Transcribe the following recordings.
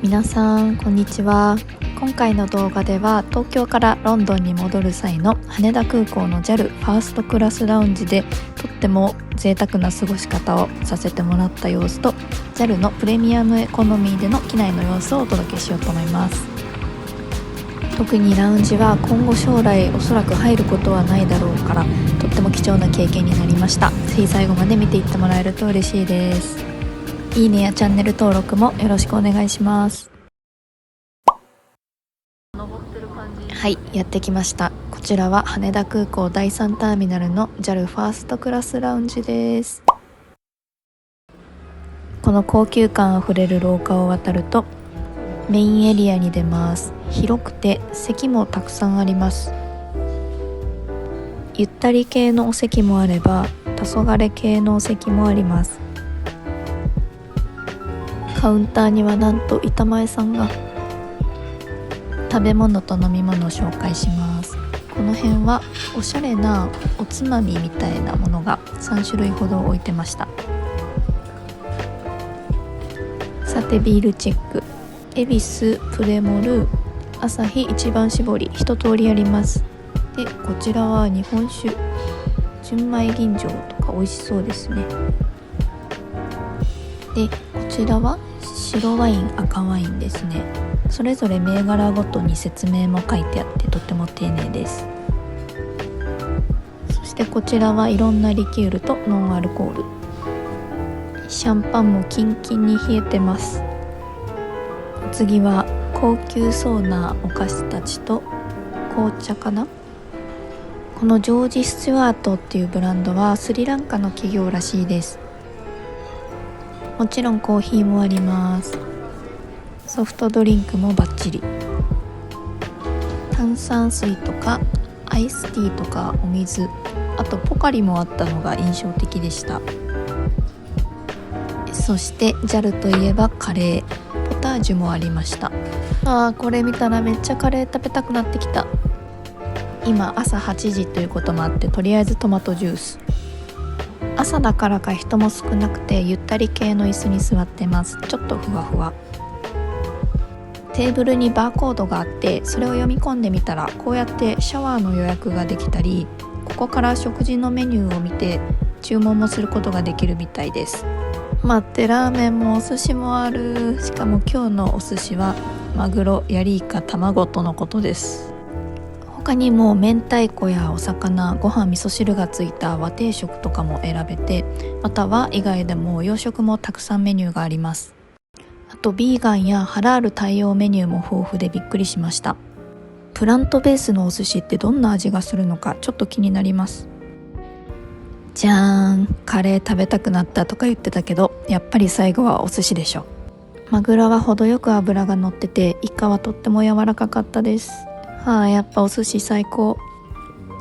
皆さんこんにちは。今回の動画では東京からロンドンに戻る際の羽田空港の JAL ファーストクラスラウンジでとっても贅沢な過ごし方をさせてもらった様子と JAL のプレミアムエコノミーでの機内の様子をお届けしようと思います。特にラウンジは今後将来おそらく入ることはないだろうからとっても貴重な経験になりました。ぜひ最後まで見ていってもらえると嬉しいです。いいねやチャンネル登録もよろしくお願いします。はい、やってきました。こちらは羽田空港第3ターミナルの JAL ファーストクラスラウンジです。この高級感あふれる廊下を渡るとメインエリアに出ます。広くて席もたくさんあります。ゆったり系のお席もあれば黄昏系のお席もあります。カウンターにはなんと板前さんが食べ物と飲み物を紹介します。この辺はおしゃれなおつまみみたいなものが3種類ほど置いてました。さてビールチェック。恵比寿、プレモル、アサヒ一番搾り一通りあります。でこちらは日本酒純米吟醸とか美味しそうですね。でこちらは白ワイン、赤ワインですね。それぞれ銘柄ごとに説明も書いてあってとっても丁寧です。そしてこちらはいろんなリキュールとノンアルコール。シャンパンもキンキンに冷えてます。お次は高級そうなお菓子たちと紅茶かな。このジョージ・スチュワートっていうブランドはスリランカの企業らしいです。もちろんコーヒーもあります。ソフトドリンクもバッチリ。炭酸水とかアイスティーとかお水、あとポカリもあったのが印象的でした。そして JAL といえばカレー、ポタージュもありました。これ見たらめっちゃカレー食べたくなってきた。今朝8時ということもあってとりあえずトマトジュース。朝だからか人も少なくてゆったり系の椅子に座ってます。ちょっとふわふわ。テーブルにバーコードがあってそれを読み込んでみたらこうやってシャワーの予約ができたり、ここから食事のメニューを見て注文もすることができるみたいです。待って、ラーメンもお寿司もある。しかも今日のお寿司はマグロ、ヤリイカ、卵とのことです。他にも明太子やお魚、ご飯、味噌汁がついた和定食とかも選べて、または以外でも洋食もたくさんメニューがあります。あとビーガンやハラール対応メニューも豊富でびっくりしました。プラントベースのお寿司ってどんな味がするのかちょっと気になります。じゃーん、カレー食べたくなったとか言ってたけどやっぱり最後はお寿司でしょ。マグロは程よく脂が乗っててイカはとっても柔らかかったです。やっぱお寿司最高。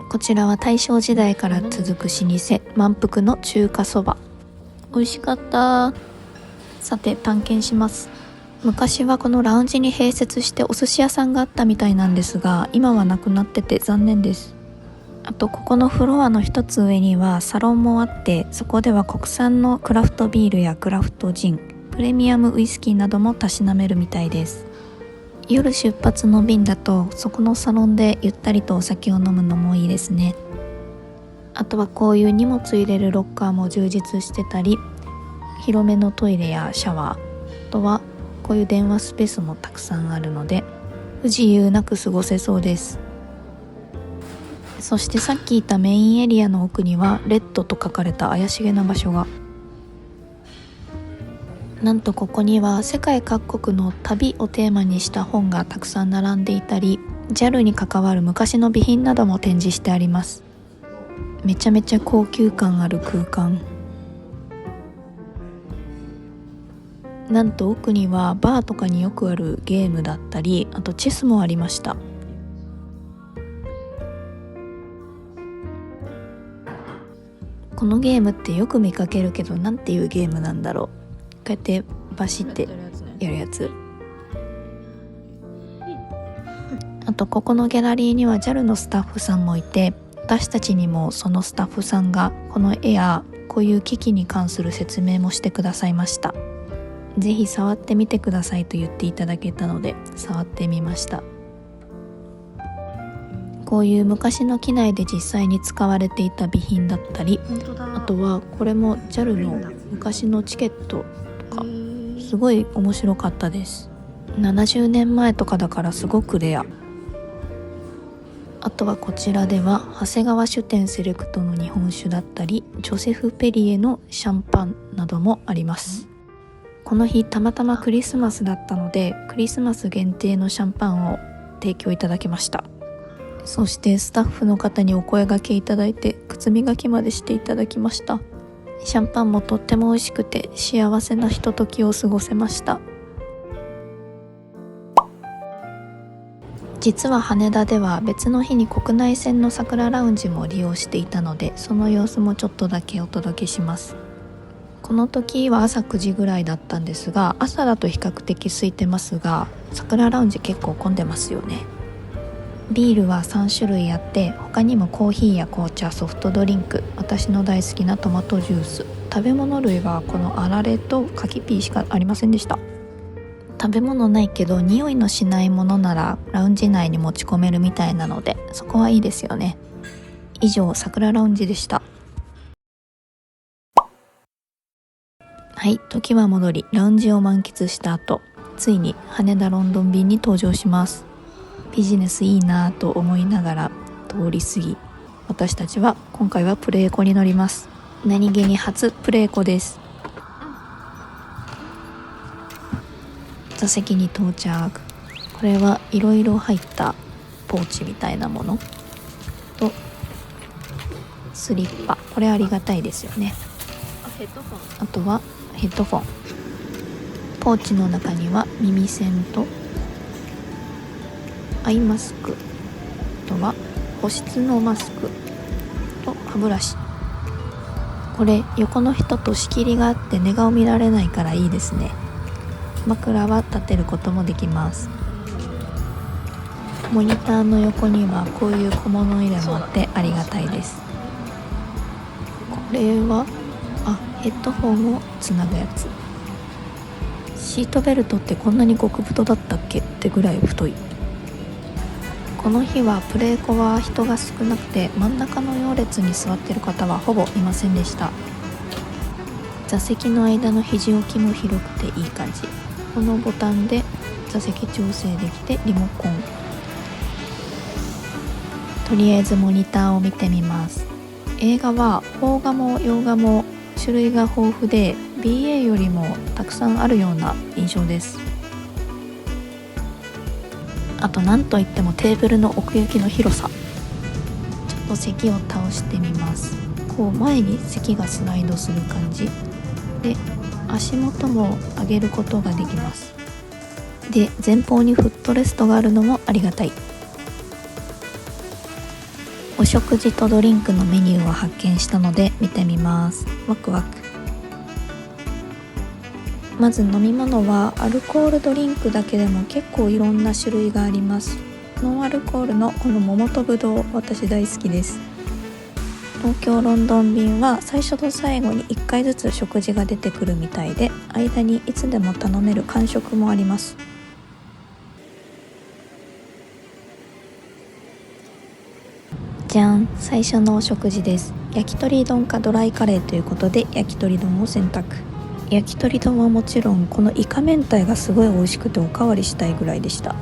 こちらは大正時代から続く老舗満腹の中華そば。美味しかった。さて探検します。昔はこのラウンジに併設してお寿司屋さんがあったみたいなんですが今はなくなってて残念です。あとここのフロアの一つ上にはサロンもあってそこでは国産のクラフトビールやクラフトジン、プレミアムウイスキーなどもたしなめるみたいです。夜出発の便だとそこのサロンでゆったりとお酒を飲むのもいいですね。あとはこういう荷物入れるロッカーも充実してたり、広めのトイレやシャワー、あとはこういう電話スペースもたくさんあるので不自由なく過ごせそうです。そしてさっき言ったメインエリアの奥にはレッドと書かれた怪しげな場所が。なんとここには世界各国の旅をテーマにした本がたくさん並んでいたり JAL に関わる昔の備品なども展示してあります。めちゃめちゃ高級感ある空間。なんと奥にはバーとかによくあるゲームだったり、あとチェスもありました。このゲームってよく見かけるけどなんていうゲームなんだろう。こうやってバシってやるやつ。あとここのギャラリーには JAL のスタッフさんもいて、私たちにもそのスタッフさんがこの絵やこういう機器に関する説明もしてくださいました。ぜひ触ってみてくださいと言っていただけたので触ってみました。こういう昔の機内で実際に使われていた備品だったり、あとはこれも JAL の昔のチケットとかすごい面白かったです。70年前とかだからすごくレア。あとはこちらでは長谷川酒店セレクトの日本酒だったり、ジョセフ・ペリエのシャンパンなどもあります。この日たまたまクリスマスだったので、クリスマス限定のシャンパンを提供いただきました。そしてスタッフの方にお声掛けいただいて靴磨きまでしていただきました。シャンパンもとっても美味しくて幸せなひとときを過ごせました。実は羽田では別の日に国内線の桜ラウンジも利用していたので、その様子もちょっとだけお届けします。この時は朝9時ぐらいだったんですが、朝だと比較的空いてますが、桜ラウンジ結構混んでますよね。ビールは3種類あって、他にもコーヒーや紅茶、ソフトドリンク、私の大好きなトマトジュース、食べ物類はこのあられと柿ピーしかありませんでした。食べ物ないけど匂いのしないものならラウンジ内に持ち込めるみたいなので、そこはいいですよね。以上、桜ラウンジでした。はい、時は戻りラウンジを満喫した後、ついに羽田ロンドン便に搭乗します。ビジネスいいなぁと思いながら通り過ぎ、私たちは今回はプレーコに乗ります。何気に初プレーコです。座席に到着。これはいろいろ入ったポーチみたいなものとスリッパ、これありがたいですよね。あとはヘッドフォン。ポーチの中には耳栓とアイマスク、あとは保湿のマスクと歯ブラシ。これ横の人と仕切りがあって寝顔見られないからいいですね。枕は立てることもできます。モニターの横にはこういう小物入れもあってありがたいです。これはヘッドホンをつなぐやつ。シートベルトってこんなに極太だったっけってぐらい太い。この日はプレーコは人が少なくて、真ん中の行列に座ってる方はほぼいませんでした。座席の間の肘置きも広くていい感じ。このボタンで座席調整できてリモコン。とりあえずモニターを見てみます。映画は邦画も洋画も種類が豊富で BA よりもたくさんあるような印象です。あと何といってもテーブルの奥行きの広さ。ちょっと席を倒してみます。こう前に席がスライドする感じで、足元も上げることができます。で、前方にフットレストがあるのもありがたい。お食事とドリンクのメニューを発見したので見てみます。ワクワク。まず飲み物はアルコールドリンクだけでも結構いろんな種類があります。ノンアルコールのこの桃とぶどう、私大好きです。東京ロンドン便は最初と最後に1回ずつ食事が出てくるみたいで、間にいつでも頼める間食もあります。じゃん、最初のお食事です。焼き鳥丼かドライカレーということで焼き鳥丼を選択。焼き鳥丼はもちろんこのイカ明太がすごい美味しくておかわりしたいぐらいでした。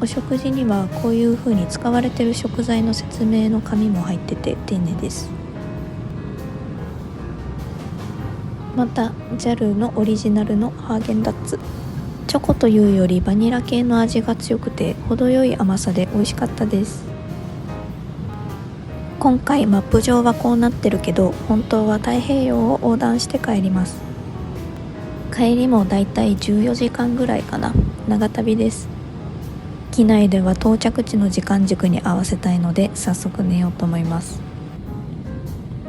お食事にはこういう風に使われている食材の説明の紙も入ってて丁寧です。また JAL のオリジナルのハーゲンダッツ、チョコというよりバニラ系の味が強くて程よい甘さで美味しかったです。今回マップ上はこうなってるけど、本当は太平洋を横断して帰ります。帰りもだいたい14時間ぐらいかな。長旅です。機内では到着地の時間軸に合わせたいので早速寝ようと思います。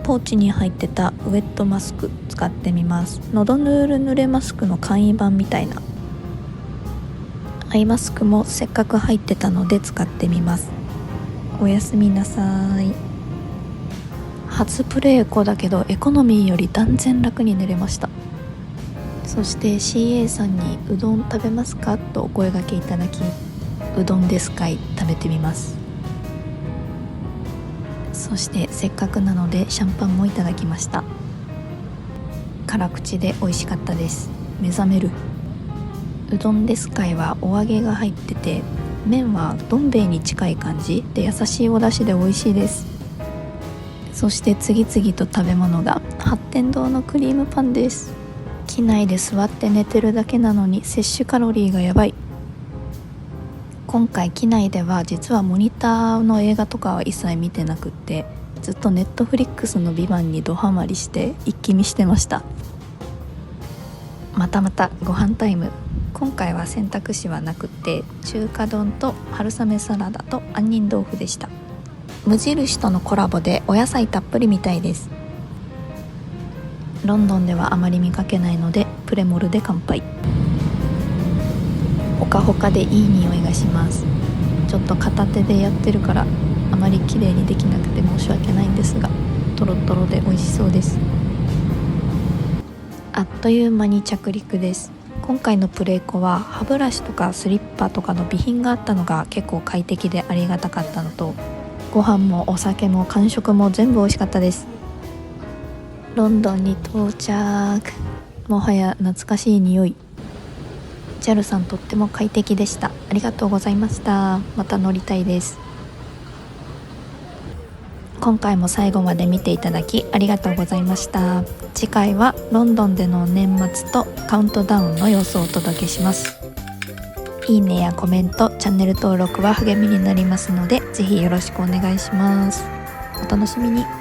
ポーチに入ってたウェットマスク使ってみます。喉ヌール濡れマスクの簡易版みたいな。アイマスクもせっかく入ってたので使ってみます。おやすみなさい。初プレーコだけどエコノミーより断然楽に寝れました。そして CA さんにうどん食べますかとお声掛けいただき、うどんですかい食べてみます。そしてせっかくなのでシャンパンもいただきました。辛口で美味しかったです。目覚める。うどんですかいはお揚げが入ってて、麺はどん兵衛に近い感じで優しいお出汁で美味しいです。そして次々と食べ物が八天堂のクリームパンです。機内で座って寝てるだけなのに摂取カロリーがやばい。今回機内では実はモニターの映画とかは一切見てなくって、ずっとネットフリックスのビバンにドハマりして一気見してました。またご飯タイム。今回は選択肢はなくって中華丼と春雨サラダと杏仁豆腐でした。無印とのコラボでお野菜たっぷりみたいです。ロンドンではあまり見かけないのでプレモルで乾杯。ほかほかでいい匂いがします。ちょっと片手でやってるからあまり綺麗にできなくて申し訳ないんですが、トロトロで美味しそうです。あっという間に着陸です。今回のプレイコは歯ブラシとかスリッパとかの備品があったのが結構快適でありがたかったのと、ご飯もお酒も間食も全部美味しかったです。ロンドンに到着。もはや懐かしい匂い。 JAL さんとっても快適でした。ありがとうございました。また乗りたいです。今回も最後まで見ていただきありがとうございました。次回はロンドンでの年末とカウントダウンの様子をお届けします。いいねやコメント、チャンネル登録は励みになりますので、ぜひよろしくお願いします。お楽しみに。